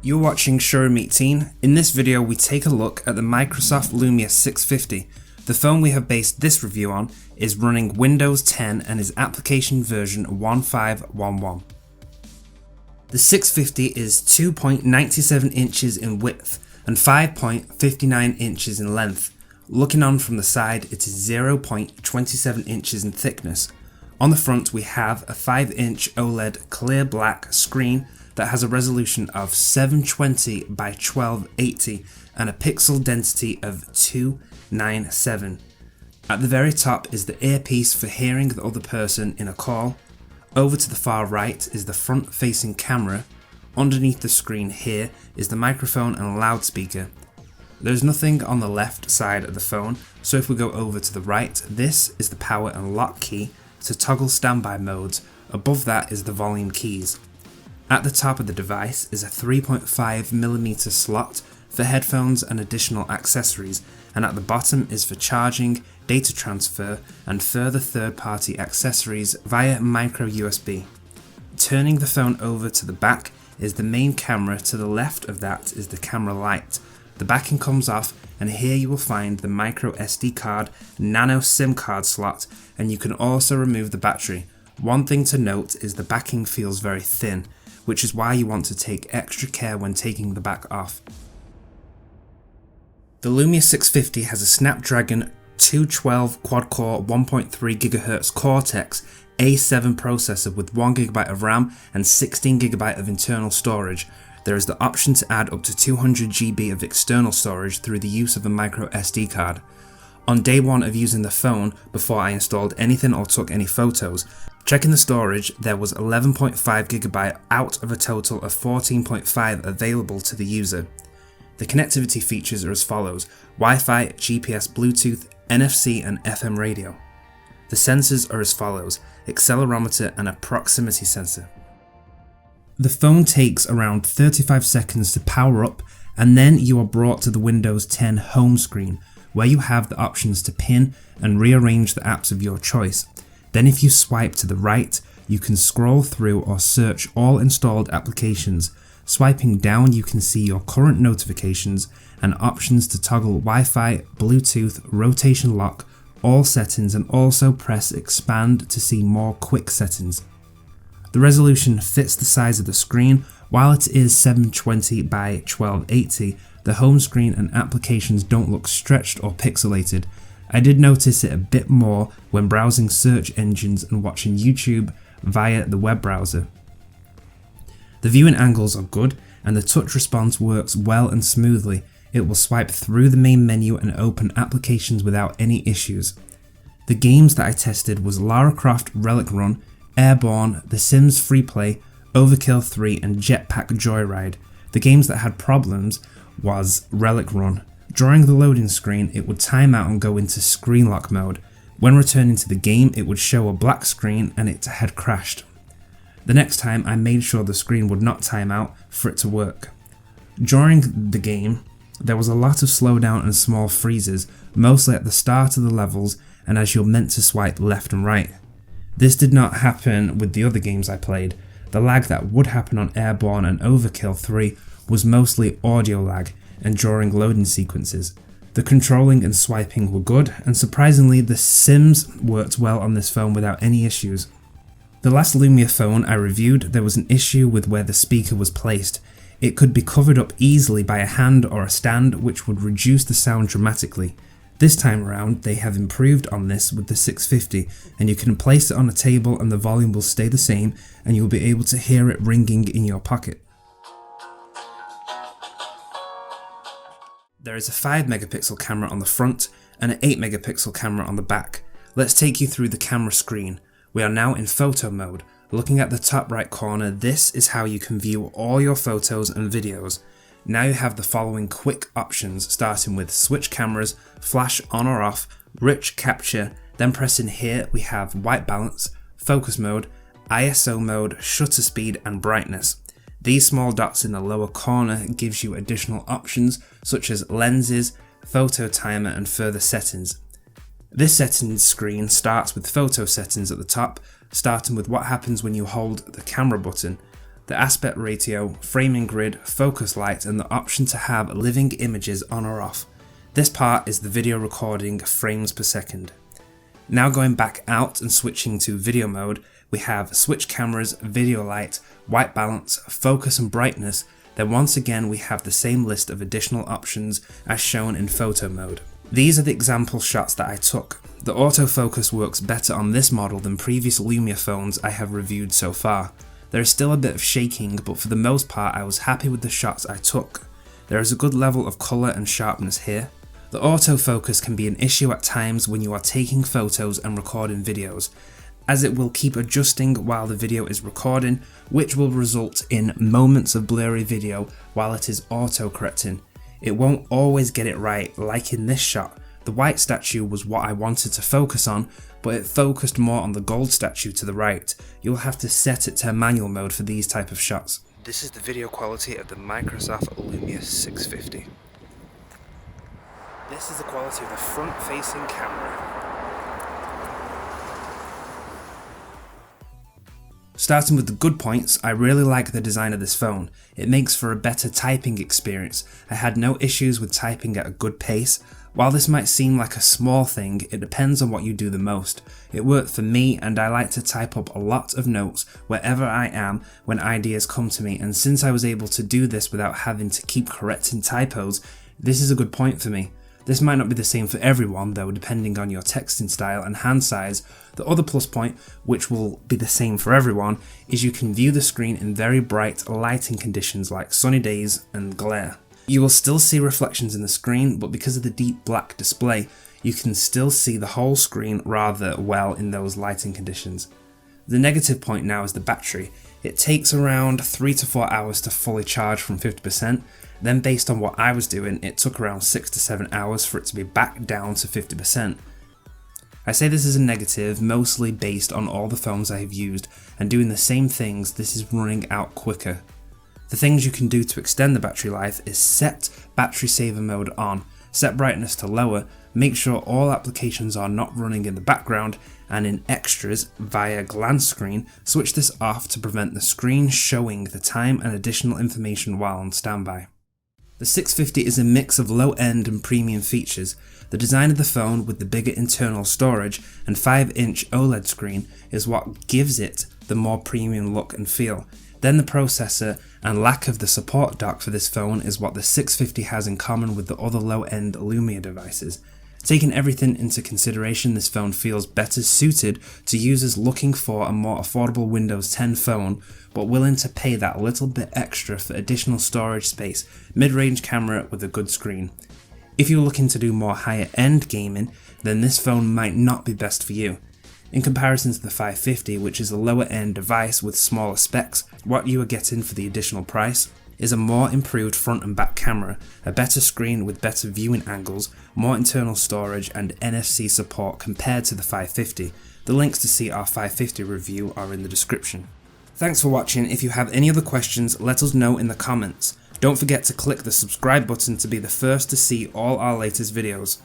You're watching Show Me Teen. In this video we take a look at the Microsoft Lumia 650. The phone we have based this review on is running Windows 10 and is application version 1511. The 650 is 2.97 inches in width and 5.59 inches in length. Looking on from the side, it is 0.27 inches in thickness. On the front we have a 5-inch OLED clear black screen that has a resolution of 720 by 1280 and a pixel density of 297. At the very top is the earpiece for hearing the other person in a call. Over to the far right is the front-facing camera. Underneath the screen here is the microphone and loudspeaker. There's nothing on the left side of the phone, so if we go over to the right, this is the power and lock key to toggle standby modes. Above that is the volume keys. At the top of the device is a 3.5mm slot for headphones and additional accessories, and at the bottom is for charging, data transfer and further third-party accessories via micro USB. Turning the phone over to the back is the main camera. To the left of that is the camera light. The backing comes off, and here you will find the micro SD card nano SIM card slot, and you can also remove the battery. One thing to note is the backing feels very thin, which is why you want to take extra care when taking the back off. The Lumia 650 has a Snapdragon 212 quad-core 1.3 GHz Cortex A7 processor with 1GB of RAM and 16GB of internal storage. There is the option to add up to 200GB of external storage through the use of a micro SD card. On day one of using the phone, before I installed anything or took any photos, checking the storage, there was 11.5GB out of a total of 14.5 available to the user. The connectivity features are as follows: Wi-Fi, GPS, Bluetooth, NFC and FM radio. The sensors are as follows: accelerometer and a proximity sensor. The phone takes around 35 seconds to power up, and then you are brought to the Windows 10 home screen, where you have the options to pin and rearrange the apps of your choice. Then if you swipe to the right, you can scroll through or search all installed applications. Swiping down, you can see your current notifications and options to toggle Wi-Fi, Bluetooth, rotation lock, all settings, and also press expand to see more quick settings. The resolution fits the size of the screen. While it is 720 by 1280, the home screen and applications don't look stretched or pixelated. I did notice it a bit more when browsing search engines and watching YouTube via the web browser. The viewing angles are good and the touch response works well and smoothly. It will swipe through the main menu and open applications without any issues. The games that I tested was Lara Croft Relic Run, Airborne, The Sims Freeplay, Overkill 3 and Jetpack Joyride. The games that had problems was Relic Run. During the loading screen it would time out and go into screen lock mode. When returning to the game it would show a black screen and it had crashed. The next time I made sure the screen would not time out for it to work. During the game there was a lot of slowdown and small freezes, mostly at the start of the levels and as you're meant to swipe left and right. This did not happen with the other games I played. The lag that would happen on Airborne and Overkill 3 was mostly audio lag and during loading sequences. The controlling and swiping were good, and surprisingly the Sims worked well on this phone without any issues. The last Lumia phone I reviewed, there was an issue with where the speaker was placed. It could be covered up easily by a hand or a stand, which would reduce the sound dramatically. This time around they have improved on this with the 650, and you can place it on a table and the volume will stay the same and you will be able to hear it ringing in your pocket. There is a 5MP camera on the front and an 8MP camera on the back. Let's take you through the camera screen. We are now in photo mode. Looking at the top right corner, this is how you can view all your photos and videos. Now you have the following quick options, starting with switch cameras, flash on or off, rich capture, then pressing here we have white balance, focus mode, ISO mode, shutter speed and brightness. These small dots in the lower corner gives you additional options such as lenses, photo timer and further settings. This settings screen starts with photo settings at the top, starting with what happens when you hold the camera button. the aspect ratio, framing grid, focus light, and the option to have living images on or off. This part is the video recording frames per second. Now going back out and switching to video mode, we have switch cameras, video light, white balance, focus and brightness. Then once again we have the same list of additional options as shown in photo mode. These are the example shots that I took. The autofocus works better on this model than previous Lumia phones I have reviewed so far. There is still a bit of shaking, but for the most part I was happy with the shots I took. There is a good level of colour and sharpness here. The autofocus can be an issue at times when you are taking photos and recording videos, as it will keep adjusting while the video is recording, which will result in moments of blurry video while it is auto-correcting. It won't always get it right, like in this shot. The white statue was what I wanted to focus on, but it focused more on the gold statue to the right. You'll have to set it to manual mode for these type of shots. This is the video quality of the Microsoft Lumia 650. This is the quality of the front-facing camera. Starting with the good points, I really like the design of this phone. It makes for a better typing experience. I had no issues with typing at a good pace. While this might seem like a small thing, it depends on what you do the most. It worked for me, and I like to type up a lot of notes wherever I am when ideas come to me, and since I was able to do this without having to keep correcting typos, this is a good point for me. This might not be the same for everyone though, depending on your texting style and hand size. The other plus point, which will be the same for everyone, is you can view the screen in very bright lighting conditions like sunny days and glare. You will still see reflections in the screen, but because of the deep black display, you can still see the whole screen rather well in those lighting conditions. The negative point now is the battery. It takes around 3 to 4 hours to fully charge from 50%. Then based on what I was doing, it took around 6 to 7 hours for it to be back down to 50%. I say this is a negative, mostly based on all the phones I have used, and doing the same things, this is running out quicker. The things you can do to extend the battery life is set battery saver mode on, set brightness to lower, make sure all applications are not running in the background, and in extras via glance screen, switch this off to prevent the screen showing the time and additional information while on standby. The 650 is a mix of low-end and premium features. The design of the phone with the bigger internal storage and 5-inch OLED screen is what gives it the more premium look and feel. Then the processor and lack of the support dock for this phone is what the 650 has in common with the other low-end Lumia devices. Taking everything into consideration, this phone feels better suited to users looking for a more affordable Windows 10 phone, but willing to pay that little bit extra for additional storage space, mid-range camera with a good screen. If you're looking to do more higher end gaming, then this phone might not be best for you. In comparison to the 550, which is a lower end device with smaller specs, what you are getting for the additional price is a more improved front and back camera, a better screen with better viewing angles, more internal storage and NFC support compared to the 550. The links to see our 550 review are in the description. Thanks for watching. If you have any other questions, let us know in the comments. Don't forget to click the subscribe button to be the first to see all our latest videos.